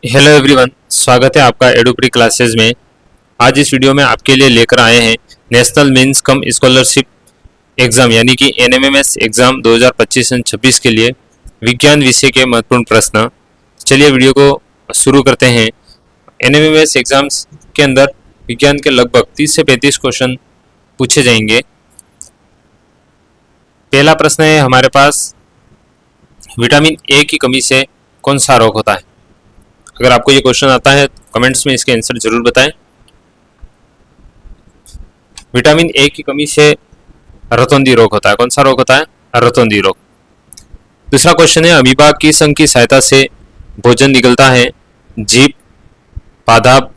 Hello everyone, स्वागत है आपका एडुप्री क्लासेस में। आज इस वीडियो में आपके लिए लेकर आए हैं नेशनल मीन्स कम स्कॉलरशिप एग्जाम यानी कि एनएमएमएस एग्जाम 2025-26 के लिए विज्ञान विषय के महत्वपूर्ण प्रश्न। चलिए वीडियो को शुरू करते हैं। एनएमएमएस एग्जाम्स के अंदर विज्ञान के लगभग 30 से 35 क्वेश्चन पूछे जाएंगे। पहला प्रश्न है हमारे पास, विटामिन ए की कमी से कौन सा रोग होता है? अगर आपको ये क्वेश्चन आता है तो कमेंट्स में इसके आंसर जरूर बताएं। विटामिन ए की कमी से रतौंधी रोग होता है। कौन सा रोग होता है? रतौंधी रोग। दूसरा क्वेश्चन है, अमीबा किस अंग की सहायता से भोजन निगलता है? जीभ, पादाप,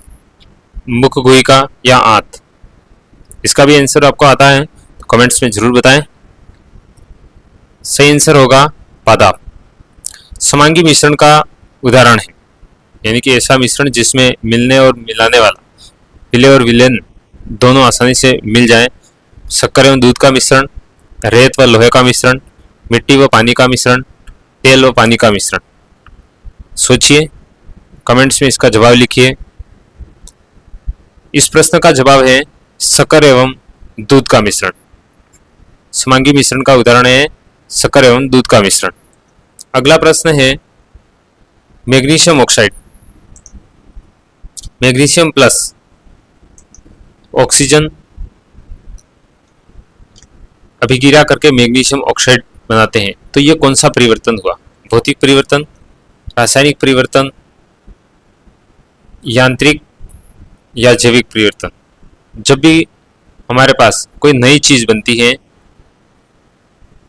मुखगुहिका या आंत? इसका भी आंसर आपको आता है तो कमेंट्स में जरूर बताएं। सही आंसर होगा पादाप। समांगी मिश्रण का उदाहरण है, यानी कि ऐसा मिश्रण जिसमें मिलने और मिलाने वाला, विलेय और विलेन दोनों आसानी से मिल जाएं। शक्कर एवं दूध का मिश्रण, रेत व लोहे का मिश्रण, मिट्टी व पानी का मिश्रण, तेल व पानी का मिश्रण। सोचिए, कमेंट्स में इसका जवाब लिखिए। इस प्रश्न का जवाब है शक्कर एवं दूध का मिश्रण। समांगी मिश्रण का उदाहरण है शक्कर एवं दूध का मिश्रण। अगला प्रश्न है, magnesium oxide, magnesium plus oxygen अभिक्रिया करके मैग्नीशियम ऑक्साइड बनाते हैं, तो ये कौन सा परिवर्तन हुआ? भौतिक परिवर्तन, रासायनिक परिवर्तन, यांत्रिक या जैविक परिवर्तन? जब भी हमारे पास कोई नई चीज बनती है,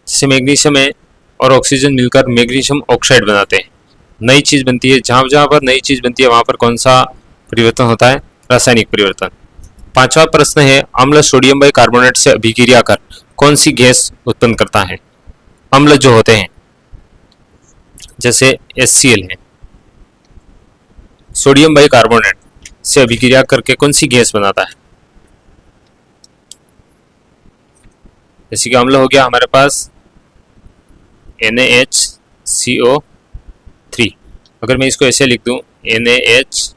जैसे मैग्नीशियम है और ऑक्सीजन मिलकर मैग्नीशियम ऑक्साइड बनाते हैं, नई चीज बनती है, जहां जहां पर नई चीज बनती है वहां पर कौन सा परिवर्तन होता है? रासायनिक परिवर्तन। पांचवा प्रश्न है, अम्ल सोडियम बाइकार्बोनेट से अभिक्रिया कर कौन सी गैस उत्पन्न करता है? अम्ल जो होते हैं जैसे HCl है, सोडियम बाइकार्बोनेट से अभिक्रिया करके कौन सी गैस बनाता है? जैसे कि अम्ल हो गया हमारे पास NaHCO3। अगर मैं इसको ऐसे लिख दूं NaHCOOO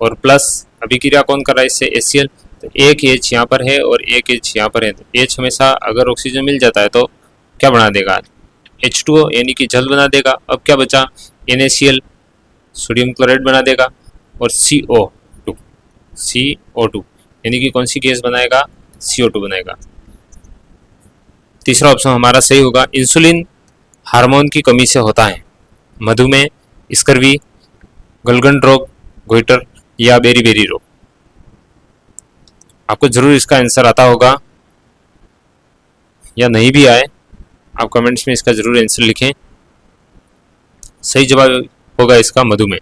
और प्लस अभिक्रिया कौन कर रहा है इससे? HCl। तो एक H यहाँ पर है और एक H यहाँ पर है, तो H हमेशा अगर ऑक्सीजन मिल जाता है तो क्या बना देगा? H2O यानी कि जल बना देगा। अब क्या बचा? NaCl सोडियम क्लोराइड बना देगा और CO2 यानी कि कौन सी गैस बनाएगा? CO2 बनाएगा। तीसरा ऑप्शन हमारा सही होगा, इंसुलिन हार्मोन की कमी से होता है। मधुमेह, स्कर्वी, गलगंड रोग, गोइटर या बेरी रोग? आपको जरूर इसका आंसर आता होगा, या नहीं भी आए आप कमेंट्स में इसका जरूर आंसर लिखें। सही जवाब होगा इसका मधुमेह।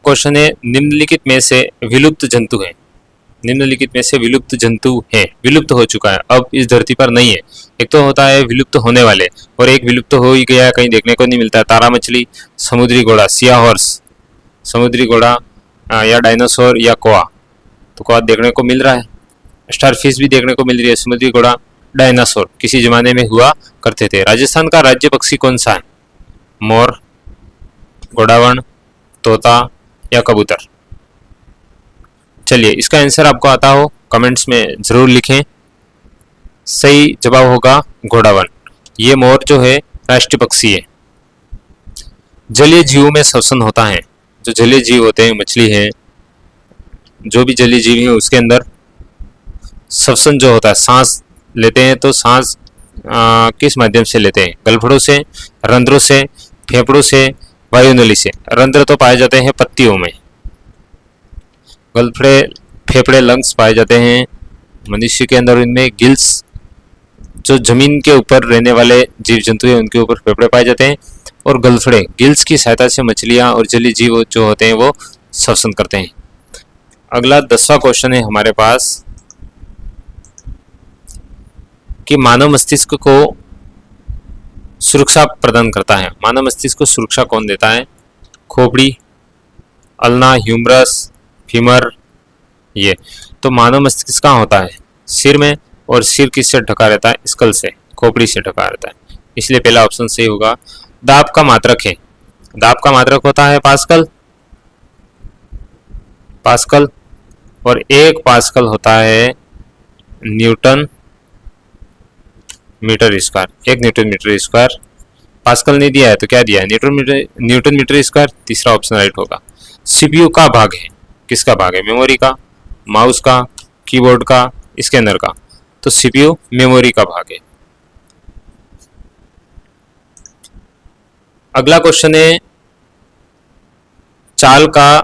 क्वेश्चन है, निम्नलिखित में से विलुप्त जंतु है। निम्नलिखित में से विलुप्त जंतु है, विलुप्त हो चुका है, अब इस धरती पर नहीं है। एक तो होता है विलुप्त होने वाले, और एक विलुप्त हो ही गया है, कहीं देखने को नहीं मिलता है। तारा मछली, समुद्री घोड़ा, सिया हॉर्स, समुद्री घोड़ा या डायनासोर या कोआ? तो कोआ देखने को मिल रहा है। स्टारफिश भी देखने को मिल रही है। समुद्री घोड़ा, डायनासोर किसी जमाने में हुआ करते थे। राजस्थान का राज्य पक्षी कौन सा है? मोर, घोड़ावण, तोता या कबूतर? चलिए, इसका आंसर आपको आता हो कमेंट्स में जरूर लिखें। सही जवाब होगा घोड़ावण। ये मोर जो है राष्ट्रीय पक्षी है। जलीय जीवों में श्वसन होता है। जो जलीय जीव होते हैं, मछली है, जो भी जलीय जीव है, उसके अंदर श्वसन जो होता है, सांस लेते हैं, तो सांस किस माध्यम से लेते हैं? गलफड़ों से, रंध्रों से, फेफड़ों से, वायुनली से? रंध्र तो पाए जाते हैं पत्तियों में, गलफड़े, फेफड़े, लंग्स पाए जाते हैं मनुष्य के अंदर। इनमें गिल्स, जो जमीन के ऊपर रहने वाले जीव जंतु हैं उनके ऊपर फेफड़े पाए जाते हैं, और गलफड़े, गिल्स की सहायता से मछलियां और जलीय जीव जो होते हैं वो श्वसन करते हैं। अगला 10वां क्वेश्चन है हमारे पास कि मानव मस्तिष्क को सुरक्षा प्रदान करता है। मानव मस्तिष्क को सुरक्षा कौन देता है? खोपड़ी, अल्ना, ह्यूमरस, फीमर? ये तो मानव मस्तिष्क कहाँ होता है? सिर में, और सिर किससे ढका रहता है? स्कल से, खोपड़ी से ढका रहता है, इसलिए पहला ऑप्शन सही होगा। दाब का मात्रक है दाब का मात्रक होता है पास्कल, पास्कल, और 1 पास्कल होता है newton metre square, 1 newton metre square. Pascal नहीं दिया है तो क्या दिया है, न्यूटन मीटर स्क्वायर, तीसरा ऑप्शन राइट होगा। सीपीयू का भाग है, किसका भाग है, मेमोरी का, माउस का, कीबोर्ड का, स्कैनर का, तो सीपीयू मेमोरी का भाग है। अगला क्वेश्चन है चाल का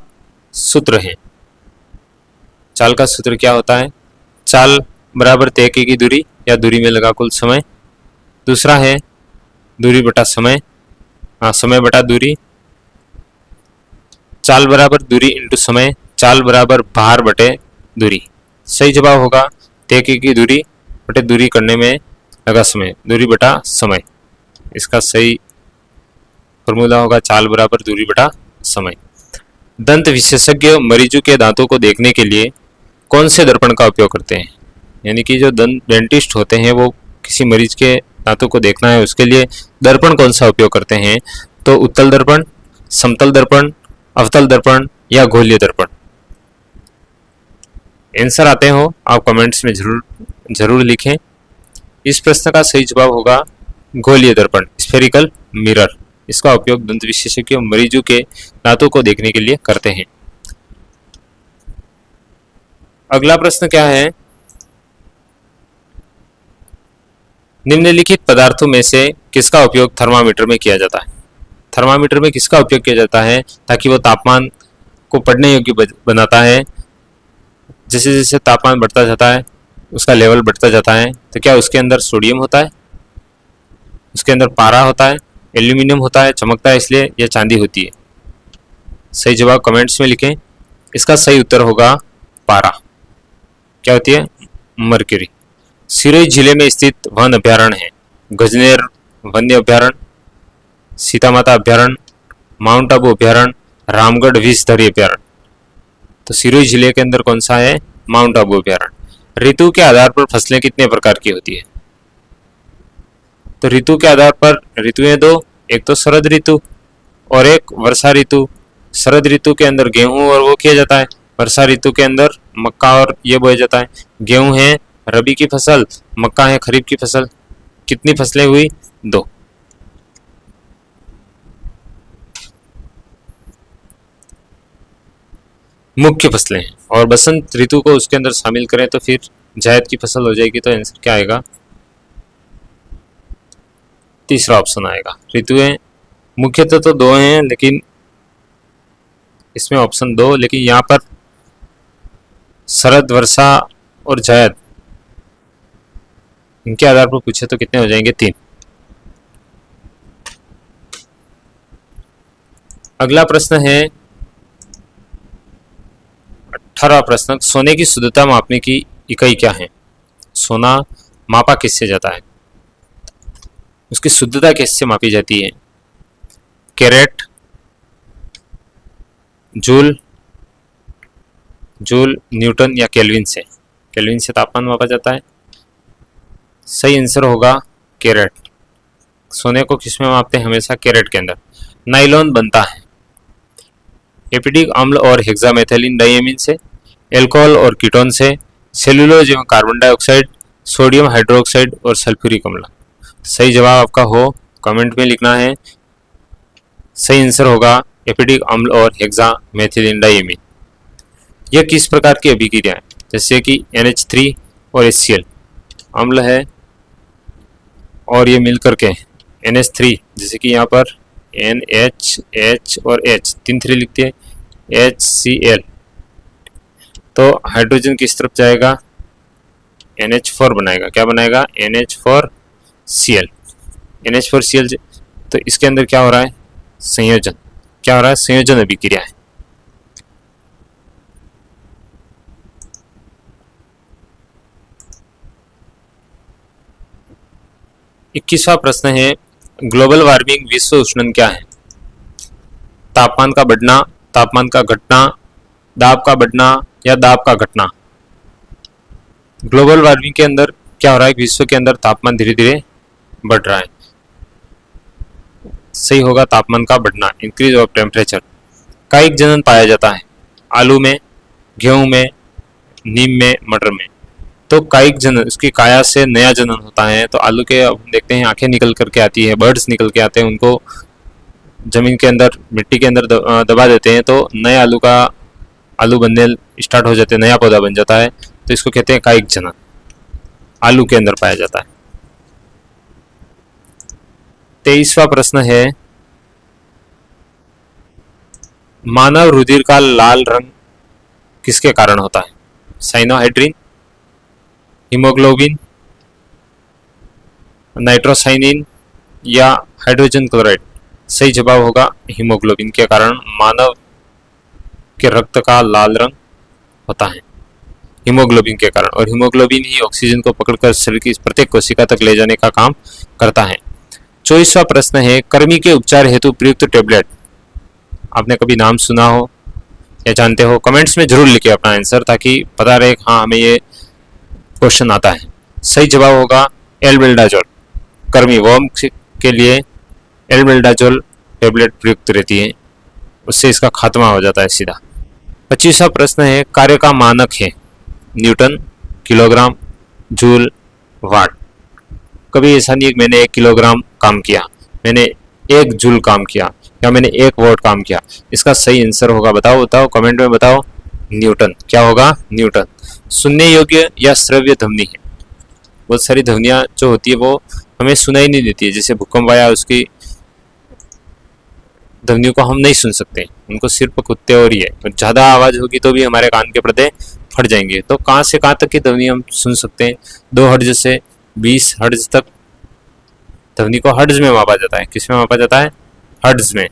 सूत्र है। चाल का सूत्र क्या होता है, चाल बराबर तय की दूरी या दूरी में लगा कुल समय। दूसरा है दूरी बटा समय, समय बटा दूरी। चाल बराबर दूरी इंटू समय, चाल बराबर भार बटे दूरी। सही जवाब होगा तय की दूरी बटे दूरी करने में लगा समय, दूरी बटा समय। इसका सही फॉर्मूला होगा चाल बराबर दूरी बटा समय। दंत विशेषज्ञ मरीजों के दांतों को देखने के लिए कौन से दर्पण का उपयोग करते हैं, यानी कि जो दंत डेंटिस्ट होते हैं वो किसी मरीज के दांतों को देखना है उसके लिए दर्पण कौन सा उपयोग करते हैं, तो उत्तल दर्पण, समतल दर्पण, अवतल दर्पण या गोलीय दर्पण। आंसर आते हो आप कमेंट्स में जरूर लिखें। इस प्रश्न का सही जवाब होगा गोलीय दर्पण, स्फेरिकल मिरर। इसका उपयोग दंत विशेषज्ञ मरीजों के दांतों को देखने के लिए करते हैं। अगला प्रश्न क्या है, निम्नलिखित पदार्थों में से किसका उपयोग थर्मामीटर में किया जाता है। थर्मामीटर में किसका उपयोग किया जाता है, ताकि वो तापमान को पढ़ने योग्य बनाता है। जैसे जैसे तापमान बढ़ता जाता है उसका लेवल बढ़ता जाता है, तो क्या उसके अंदर सोडियम होता है, उसके अंदर पारा होता है, एल्यूमिनियम होता है, चमकता है इसलिए यह चांदी होती है। सही जवाब कमेंट्स में लिखें। इसका सही उत्तर होगा पारा। क्या होती है, मरकरी। सिरोही जिले में स्थित वन अभ्यारण्य है, गजनेर वन्य अभ्यारण्य, सीता माता अभ्यारण्य, माउंट आबू अभ्यारण्य, रामगढ़ विषधरी अभ्यारण्य। तो सिरोही जिले के अंदर कौन सा है, माउंट आबू अभ्यारण्य। ऋतु के आधार पर फसलें कितने प्रकार की होती है, तो ऋतु के आधार पर ऋतुएं दो, एक तो शरद ऋतु और एक वर्षा ऋतु। शरद ऋतु के अंदर गेहूं और वो किया जाता है, वर्षा ऋतु के अंदर मक्का और ये बोया जाता है। गेहूं है रबी की फसल, मक्का है खरीफ की फसल। कितनी फसलें हुई, 2। मुख्य फसलें हैं, और बसंत ऋतु को उसके अंदर शामिल करें तो फिर जायद की फसल हो जाएगी। तो आंसर क्या आएगा, तीसरा ऑप्शन आएगा। ऋतुएं मुख्यतः तो 2 हैं, लेकिन इसमें ऑप्शन 2, लेकिन यहाँ पर शरद, वर्षा और जायद इनके आधार पर पूछे तो कितने हो जाएंगे, 3। अगला प्रश्न है 18वां प्रश्न, सोने की शुद्धता मापने की इकाई क्या है। सोना मापा किससे जाता है, उसकी शुद्धता किससे मापी जाती है। कैरेट, जूल, न्यूटन या केल्विन से। केल्विन से तापमान मापा जाता है। सही आंसर होगा कैरेट। सोने को किस में मापते हैं, हमेशा कैरेट के अंदर। नाइलॉन बनता है एपिडिक अम्ल और हेक्सामेथिलीन डाइएमीन से, एल्कोहल और कीटोन से, सेलुलोज एवं कार्बन डाइऑक्साइड, सोडियम हाइड्रोक्साइड और सल्फ्यूरिक अम्ल। सही जवाब आपका हो कमेंट में लिखना है। सही आंसर होगा एपिडिक अम्ल और हेक्सामेथिलीन डाइएमीन। यह किस प्रकार की अभिक्रिया है, जैसे कि NH3 और HCl अम्ल है और ये मिलकर के NH3, जैसे कि यहाँ पर NH, H और H 3 लिखते हैं, HCl। तो हाइड्रोजन किस तरफ जाएगा, NH4 बनाएगा। क्या बनाएगा, NH4Cl। NH4Cl, तो इसके अंदर क्या हो रहा है, संयोजन। क्या हो रहा है, संयोजन अभिक्रिया है। इक्कीसवां प्रश्न है, ग्लोबल वार्मिंग विश्व उष्णन क्या है। तापमान का बढ़ना, तापमान का घटना, दाब का बढ़ना या दाब का घटना। ग्लोबल वार्मिंग के अंदर क्या हो रहा है, विश्व के अंदर तापमान धीरे धीरे बढ़ रहा है। सही होगा तापमान का बढ़ना, इंक्रीज ऑफ टेम्परेचर। कायिक जनन पाया जाता है आलू में, गेहूं में, नीम में, मटर में। तो कायिक जनन, उसकी काया से नया जनन होता है। तो आलू के अब हम देखते हैं आंखें निकल करके आती है, बर्ड्स निकल के आते हैं, उनको जमीन के अंदर, मिट्टी के अंदर दबा देते हैं, तो नए आलू बनने स्टार्ट हो जाते हैं, नया पौधा बन जाता है। तो इसको कहते हैं कायिक जनन, आलू के अंदर पाया जाता है। 23वां प्रश्न है, मानव रुधिर का लाल रंग किसके कारण होता है? साइनोहाइड्रिन, हीमोग्लोबिन, नाइट्रोसाइनिन या हाइड्रोजन क्लोराइड? सही जवाब होगा हीमोग्लोबिन के कारण मानव के रक्त का लाल रंग होता है, हीमोग्लोबिन के कारण। और हीमोग्लोबिन ही ऑक्सीजन को पकड़कर शरीर की प्रत्येक कोशिका तक ले जाने का काम करता है। 24वां प्रश्न है, कृमि के उपचार हेतु प्रयुक्त टेबलेट? आपने कभी नाम सुना हो या जानते हो? कमेंट्स में जरूर लिखिए अपना आंसर, ताकि पता रहे हाँ हमें ये क्वेश्चन आता है। सही जवाब होगा एल्बेंडाजोल। कृमि वर्म के लिए एल्बेंडाजोल टेबलेट प्रयुक्त रहती है, उससे इसका खात्मा हो जाता है सीधा। 25वां प्रश्न है, कार्य का मानक है? न्यूटन, किलोग्राम, जूल, वाट? कभी ऐसा नहीं है कि मैंने 1 किलोग्राम काम किया, मैंने 1 जूल काम किया या मैंने 1 वाट काम किया। इसका सही आंसर होगा, बताओ कमेंट में बताओ। न्यूटन। क्या होगा? न्यूटन। सुनने योग्य या श्रव्य ध्वनि है? बहुत सारी ध्वनियां जो होती है वो हमें सुनाई नहीं देती है, जैसे भूकंप आया, उसकी ध्वनियों को हम नहीं सुन सकते, उनको सिर्फ कुत्ते और ही है। और ज्यादा आवाज होगी तो भी हमारे कान के पर्दे फट जाएंगे। तो कहाँ से कहाँ तक की ध्वनि हम सुन सकते हैं? 2 हर्ट्ज से 20 हर्ट्ज तक ध्वनि को हर्ट्ज में मापा जाता है। किस में मापा जाता है? हर्ट्ज में।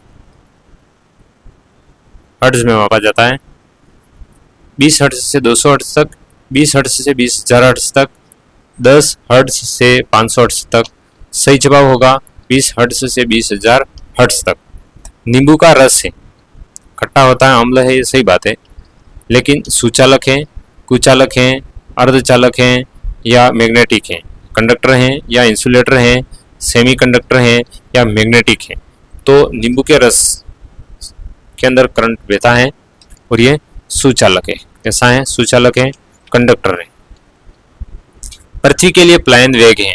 हर्ट्ज में मापा जाता है। 20 हर्ट्ज से 200 हर्ट्ज तक, 20 हर्ट्ज से 20,000 हर्ट्ज तक, 10 हर्ट्ज से 500 हर्ट्ज तक। सही जवाब होगा 20 हर्ट्ज से 20,000 हर्ट्ज तक। नींबू का रस है, खट्टा होता है, अम्ल है, ये सही बात है, लेकिन सुचालक है, कुचालक है, अर्धचालक है या मैग्नेटिक है? कंडक्टर हैं या इंसुलेटर हैं, सेमीकंडक्टर हैं या मैग्नेटिक है? तो नींबू के रस के अंदर करंट बहता है और ये सुचालक है। कैसा है? सुचालक है, कंडक्टर है। पृथ्वी के लिए प्लायन वेग है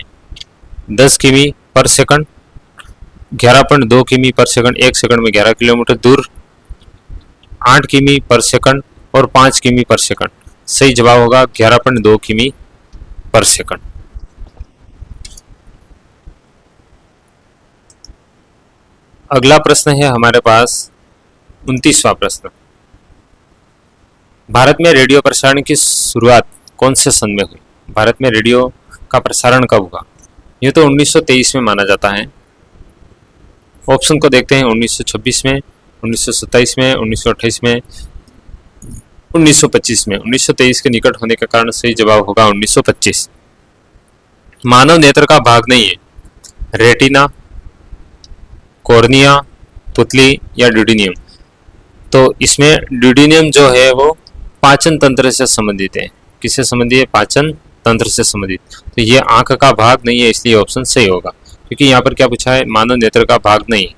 10 किमी पर सेकंड, 11.2 किमी पर सेकंड, 1 सेकंड में 11 किलोमीटर दूर, 8 किमी पर सेकंड और 5 किमी पर सेकंड। सही जवाब होगा 11.2 किमी पर सेकंड। अगला प्रश्न है हमारे पास 29वां प्रश्न। भारत में रेडियो प्रसारण की शुरुआत कौन से सन में हुई? भारत में रेडियो का प्रसारण कब हुआ? ये तो 1923 में माना जाता है। ऑप्शन को देखते हैं, 1926 में, 1927 में, 1928 में, 1925 में। 1923 के निकट होने के कारण सही जवाब होगा 1925। मानव नेत्र का भाग नहीं है? रेटिना, कॉर्निया, पुतली या ड्यूडिनियम? तो इसमें ड्यूडिनियम जो है वो पाचन तंत्र से संबंधित है। किससे संबंधित है? पाचन तंत्र से संबंधित। तो ये आंख का भाग नहीं है, इसलिए ऑप्शन सही होगा, क्योंकि यहाँ पर क्या पूछा है? मानव नेत्र का भाग नहीं है।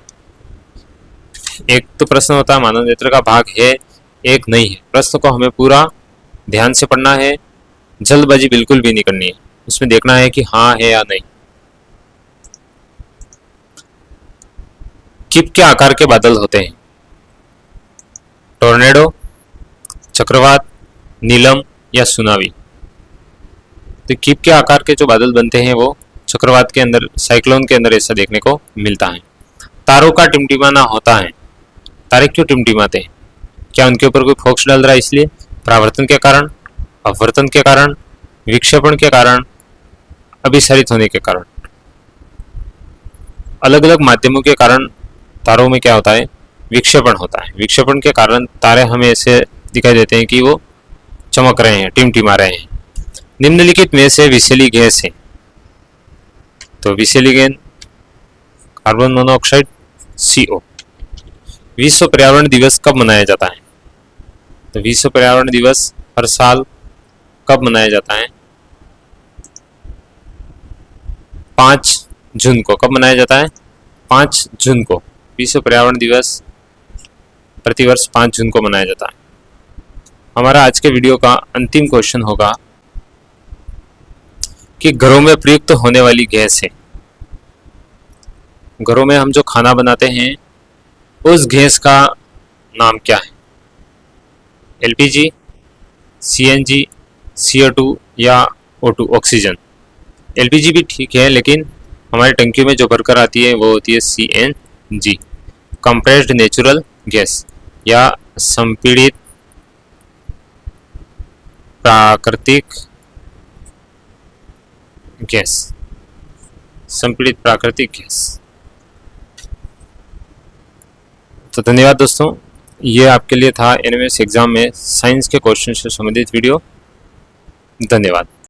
एक तो प्रश्न होता है मानव नेत्र का भाग है, एक नहीं है। प्रश्न को हमें पूरा ध्यान से पढ़ना है, जल्दबाजी बिल्कुल भी नहीं करनी है, उसमें देखना है कि हाँ है या नहीं। किप के आकार के बादल होते हैं? टोर्नेडो, चक्रवात, नीलम या सुनामी? तो किप के आकार के जो बादल बनते हैं वो चक्रवात के अंदर, साइक्लोन के अंदर ऐसा देखने को मिलता है। तारों का टिमटिमाना होता है? तारे क्यों टिमटिमाते हैं? क्या उनके ऊपर कोई फोक्स डाल रहा है इसलिए? परावर्तन के कारण, अपवर्तन के कारण, विक्षेपण के कारण, अभिसारित होने के कारण? अलग अलग माध्यमों के कारण तारों में क्या होता है? विक्षेपण होता है। विक्षेपण के कारण तारे हमें ऐसे दिखाई देते हैं कि वो चमक रहे हैं, टिमटिमा रहे हैं। निम्नलिखित में से विषैली गैस है? तो विषैली गैस कार्बन मोनोऑक्साइड, CO। विश्व पर्यावरण दिवस कब मनाया जाता है? तो विश्व पर्यावरण दिवस हर साल कब मनाया जाता है? 5 जून को। कब मनाया जाता है? 5 जून को, विश्व पर्यावरण दिवस प्रतिवर्ष 5 जून को मनाया जाता है। हमारा आज के वीडियो का अंतिम क्वेश्चन होगा कि घरों में प्रयुक्त होने वाली गैस है, घरों में हम जो खाना बनाते हैं उस गैस का नाम क्या है? एलपीजी, सीएनजी, CO2 या O2 ऑक्सीजन। एलपीजी भी ठीक है, लेकिन हमारी टंकियों में जो भरकर आती है वो होती है सीएनजी, कंप्रेस्ड नेचुरल गैस या संपीड़ित प्राकृतिक गैस, संपीड़ित प्राकृतिक गैस। तो धन्यवाद दोस्तों, ये आपके लिए था एनएमएस एग्जाम में साइंस के क्वेश्चन से संबंधित वीडियो। धन्यवाद।